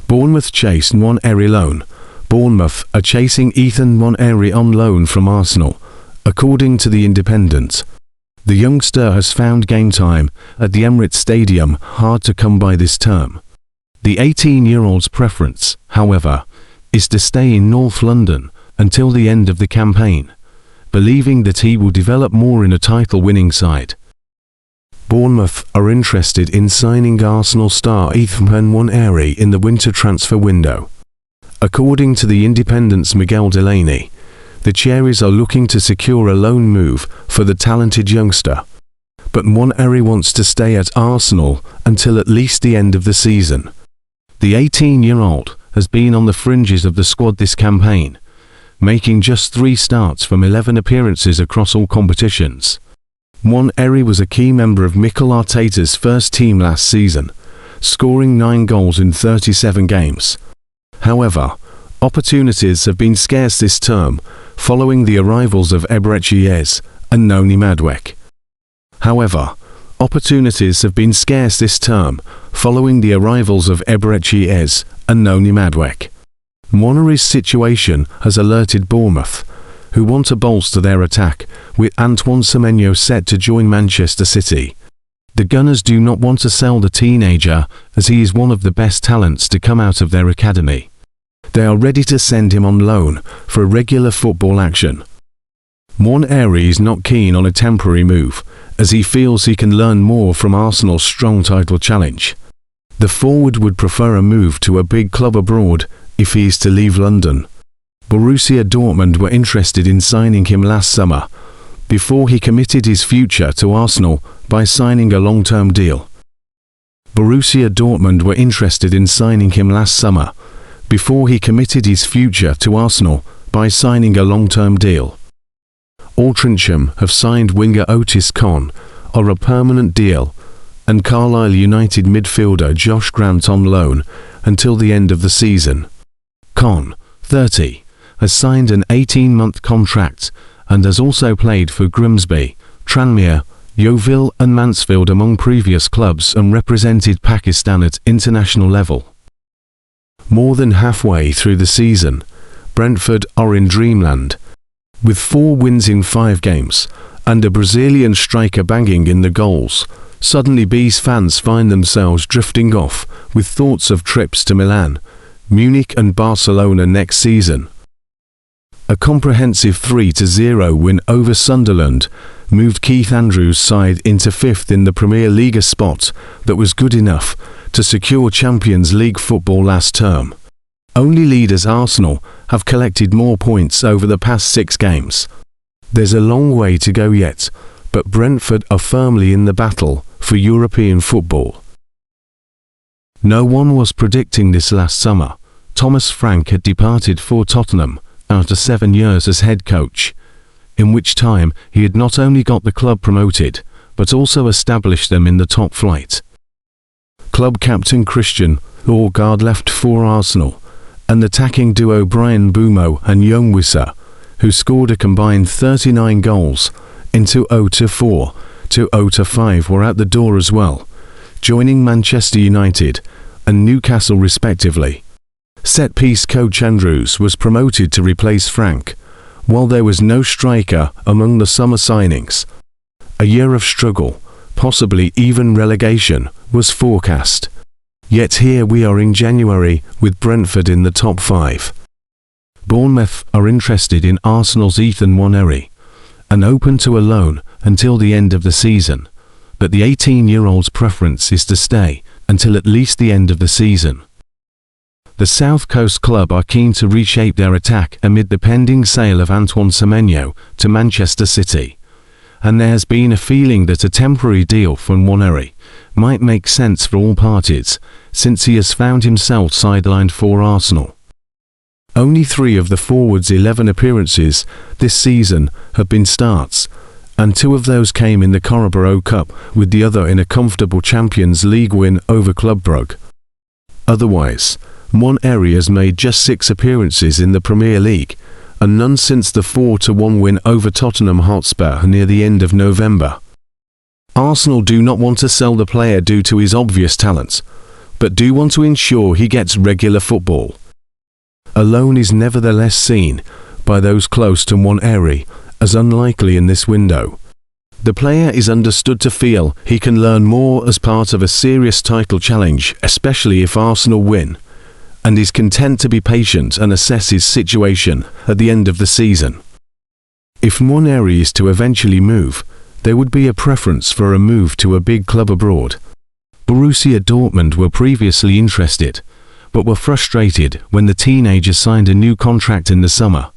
Bournemouth chase Nwaneri loan. Bournemouth are chasing Ethan Nwaneri on loan from Arsenal, according to the Independent. The youngster has found game time at the Emirates Stadium hard to come by this term. The 18-year-old's preference, however, is to stay in North London until the end of the campaign, believing that he will develop more in a title-winning side. Bournemouth are interested in signing Arsenal star Ethan Nwaneri in the winter transfer window. According to the Independent's Miguel Delaney, the Cherries are looking to secure a loan move for the talented youngster, but Nwaneri wants to stay at Arsenal until at least the end of the season. The 18-year-old has been on the fringes of the squad this campaign, making just 3 starts from 11 appearances across all competitions. Nwaneri was a key member of Mikel Arteta's first team last season, scoring 9 goals in 37 games. However, opportunities have been scarce this term, following the arrivals of Eberechi and Noni Madueke. Nwaneri's situation has alerted Bournemouth, who want to bolster their attack, with Antoine Semenyo set to join Manchester City. The Gunners do not want to sell the teenager, as he is one of the best talents to come out of their academy. They are ready to send him on loan for regular football action. Nwaneri is not keen on a temporary move, as he feels he can learn more from Arsenal's strong title challenge. The forward would prefer a move to a big club abroad if he is to leave London. Borussia Dortmund were interested in signing him last summer, before he committed his future to Arsenal by signing a long-term deal. Altrincham have signed winger Otis Con on a permanent deal, and Carlisle United midfielder Josh Grant on loan until the end of the season. Con, 30, has signed an 18-month contract and has also played for Grimsby, Tranmere, Yeovil and Mansfield among previous clubs, and represented Pakistan at international level. More than halfway through the season, Brentford are in dreamland. With 4 wins in 5 games, and a Brazilian striker banging in the goals, suddenly Bees fans find themselves drifting off with thoughts of trips to Milan, Munich and Barcelona next season. A comprehensive 3-0 win over Sunderland moved Keith Andrews' side into 5th in the Premier League spot that was good enough to secure Champions League football last term. Only leaders Arsenal have collected more points over the past 6 games. There's a long way to go yet, but Brentford are firmly in the battle for European football. No one was predicting this last summer. Thomas Frank had departed for Tottenham after 7 years as head coach, in which time he had not only got the club promoted, but also established them in the top flight. Club captain Christian Odegaard left for Arsenal, and attacking duo Brian Bukayo and Young Wissa, who scored a combined 39 goals in 2004, 2005, were at the door as well, joining Manchester United and Newcastle respectively. Set-piece coach Andrews was promoted to replace Frank, while there was no striker among the summer signings. A year of struggle, possibly even relegation, was forecast. Yet here we are in January with Brentford in the top 5. Bournemouth are interested in Arsenal's Ethan Nwaneri and open to a loan until the end of the season, but the 18-year-old's preference is to stay until at least the end of the season. The South Coast club are keen to reshape their attack amid the pending sale of Antoine Semenyo to Manchester City, and there has been a feeling that a temporary deal for Nwaneri might make sense for all parties, since he has found himself sidelined for Arsenal. Only 3 of the forward's 11 appearances this season have been starts, and 2 of those came in the Carabao Cup, with the other in a comfortable Champions League win over Club Brugge. Otherwise, Nwaneri has made just 6 appearances in the Premier League, and none since the 4-1 win over Tottenham Hotspur near the end of November. Arsenal do not want to sell the player due to his obvious talent, but do want to ensure he gets regular football. A loan is nevertheless seen, by those close to Nwaneri, as unlikely in this window. The player is understood to feel he can learn more as part of a serious title challenge, especially if Arsenal win, and is content to be patient and assess his situation at the end of the season. If Nwaneri is to eventually move, there would be a preference for a move to a big club abroad. Borussia Dortmund were previously interested, but were frustrated when the teenager signed a new contract in the summer.